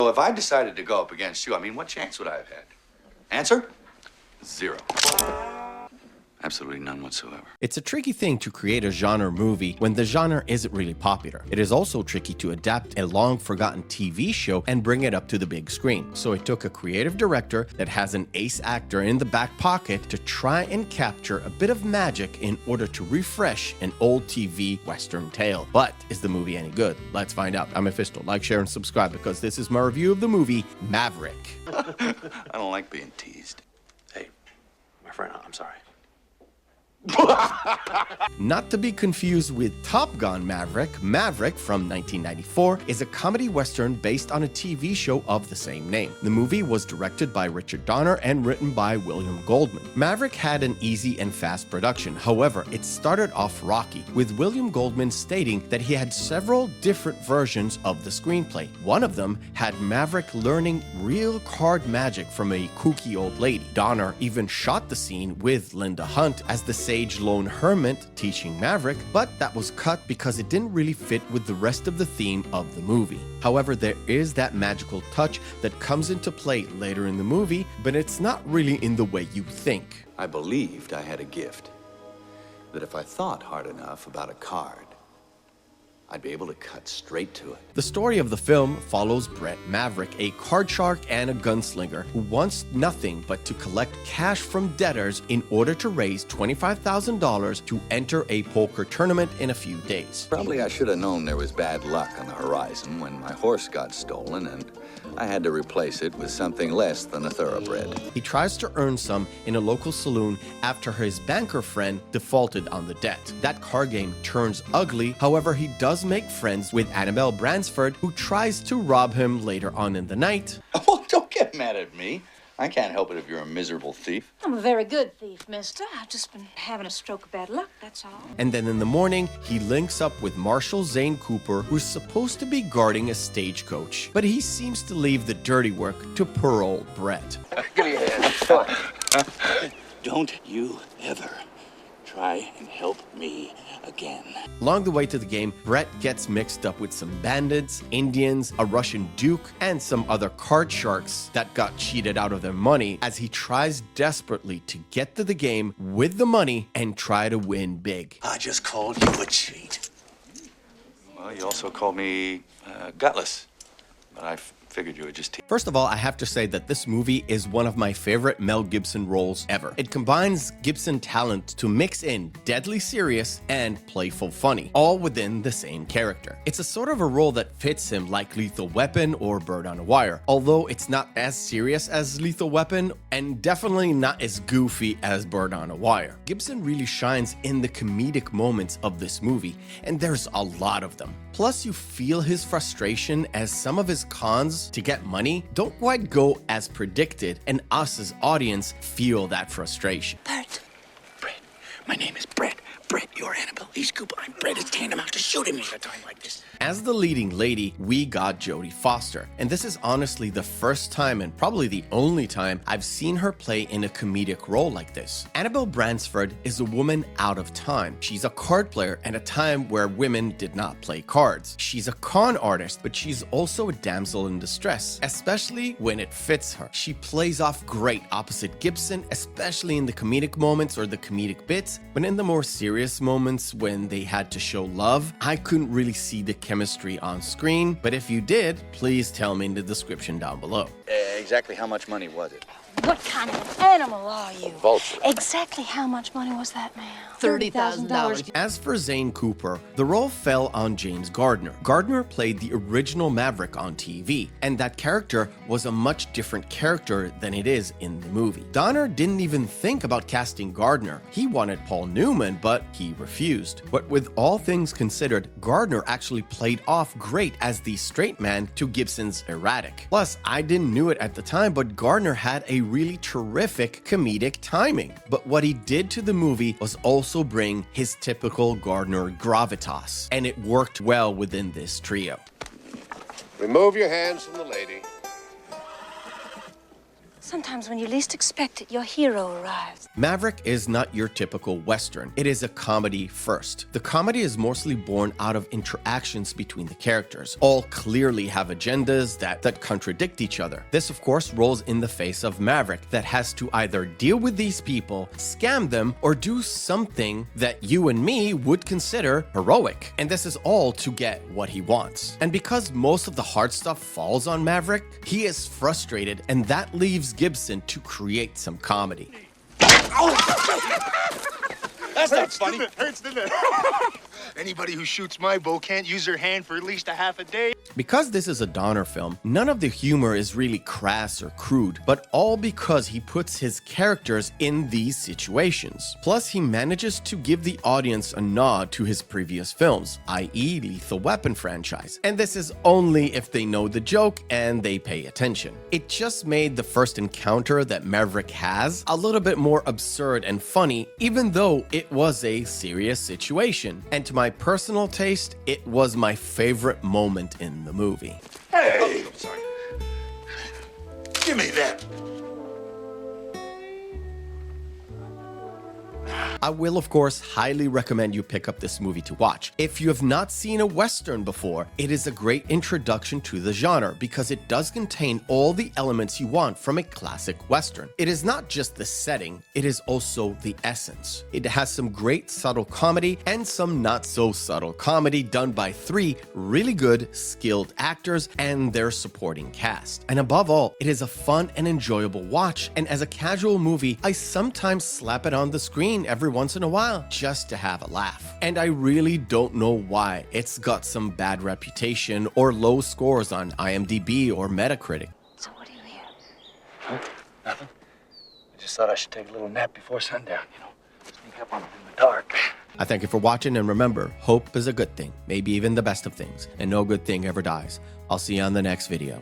if I decided to go up against you, I mean, what chance would I have had? Answer? Zero. Absolutely none whatsoever. It's a tricky thing to create a genre movie when the genre isn't really popular. It is also tricky to adapt a long-forgotten TV show and bring it up to the big screen. So it took a creative director that has an ace actor in the back pocket to try and capture a bit of magic in order to refresh an old TV Western tale. But is the movie any good? Let's find out. I'm Meffistoe. Like, share, and subscribe because this is my review of the movie Maverick. I don't like being teased. Hey, my friend, I'm sorry. Not to be confused with Top Gun Maverick, Maverick from 1994 is a comedy western based on a TV show of the same name. The movie was directed by Richard Donner and written by William Goldman. Maverick had an easy and fast production, however, it started off rocky, with William Goldman stating that he had several different versions of the screenplay. One of them had Maverick learning real card magic from a kooky old lady. Donner even shot the scene with Linda Hunt as the sage lone hermit teaching Maverick, but that was cut because it didn't really fit with the rest of the theme of the movie. However, there is that magical touch that comes into play later in the movie, but it's not really in the way you think. I believed I had a gift. That if I thought hard enough about a card, I'd be able to cut straight to it. The story of the film follows Brett Maverick, a card shark and a gunslinger who wants nothing but to collect cash from debtors in order to raise $25,000 to enter a poker tournament in a few days. Probably I should have known there was bad luck on the horizon when my horse got stolen and I had to replace it with something less than a thoroughbred. He tries to earn some in a local saloon after his banker friend defaulted on the debt. That card game turns ugly, however he does make friends with Annabelle Bransford, who tries to rob him later on in the night. Well, don't get mad at me. I can't help it if you're a miserable thief. I'm a very good thief, mister. I've just been having a stroke of bad luck, that's all. And then in the morning, he links up with Marshal Zane Cooper, who's supposed to be guarding a stagecoach. But he seems to leave the dirty work to poor old Brett. Give me a hand. Don't you ever try and help me again. Along the way to the game, Brett gets mixed up with some bandits, Indians, a Russian duke, and some other card sharks that got cheated out of their money as he tries desperately to get to the game with the money and try to win big. I just called you a cheat. Well, you also called me gutless, but I figured you would just... First of all, I have to say that this movie is one of my favorite Mel Gibson roles ever. It combines Gibson talent to mix in deadly serious and playful funny, all within the same character. It's a sort of a role that fits him like Lethal Weapon or Bird on a Wire, although it's not as serious as Lethal Weapon and definitely not as goofy as Bird on a Wire. Gibson really shines in the comedic moments of this movie, and there's a lot of them. Plus, you feel his frustration as some of his cons to get money don't quite go as predicted, and us as audience feel that frustration. Brett, my name is Brett. Brett, you're Annabelle. He's Cooper. I'm Brett. It's tantamount to shooting me at a time like this. As the leading lady, we got Jodie Foster, and this is honestly the first time and probably the only time I've seen her play in a comedic role like this. Annabelle Bransford is a woman out of time. She's a card player at a time where women did not play cards. She's a con artist, but she's also a damsel in distress, especially when it fits her. She plays off great opposite Gibson, especially in the comedic moments or the comedic bits, but in the more serious moments when they had to show love, I couldn't really see the chemistry on screen, but if you did, please tell me in the description down below. Exactly how much money was it? What kind of an animal are you? Vulture. Exactly how much money was that, ma'am? $30,000. As for Zane Cooper, the role fell on James Garner. Garner played the original Maverick on TV, and that character was a much different character than it is in the movie. Donner didn't even think about casting Garner. He wanted Paul Newman, but he refused. But with all things considered, Garner actually played off great as the straight man to Gibson's erratic. Plus, I didn't know it at the time, but Garner had a really terrific comedic timing. But what he did to the movie was also bring his typical Garner gravitas, and it worked well within this trio. Remove your hands from the lady. Sometimes when you least expect it, your hero arrives. Maverick is not your typical Western. It is a comedy first. The comedy is mostly born out of interactions between the characters. All clearly have agendas that contradict each other. This, of course, rolls in the face of Maverick that has to either deal with these people, scam them, or do something that you and me would consider heroic. And this is all to get what he wants. And because most of the hard stuff falls on Maverick, he is frustrated, and that leaves Gibson to create some comedy. That's not funny. It hurts, didn't it? Anybody who shoots my bow can't use their hand for at least a half a day. Because this is a Donner film, none of the humor is really crass or crude, but all because he puts his characters in these situations. Plus, he manages to give the audience a nod to his previous films, i.e. Lethal Weapon franchise. And this is only if they know the joke and they pay attention. It just made the first encounter that Maverick has a little bit more absurd and funny, even though it was a serious situation. And to my personal taste, it was my favorite moment in the movie. Hey! Oh, sorry. Give me that. I will, of course, highly recommend you pick up this movie to watch. If you have not seen a Western before, it is a great introduction to the genre because it does contain all the elements you want from a classic Western. It is not just the setting, it is also the essence. It has some great subtle comedy and some not so subtle comedy done by 3 really good, skilled actors and their supporting cast. And above all, it is a fun and enjoyable watch, and as a casual movie, I sometimes slap it on the screen every once in a while just to have a laugh. And I really don't know why it's got some bad reputation or low scores on IMDb or Metacritic. So what do you hear? Huh? Nothing. I just thought I should take a little nap before sundown, you know. Sneak up on them in the dark. I thank you for watching, and remember, hope is a good thing, maybe even the best of things, and no good thing ever dies. I'll see you on the next video.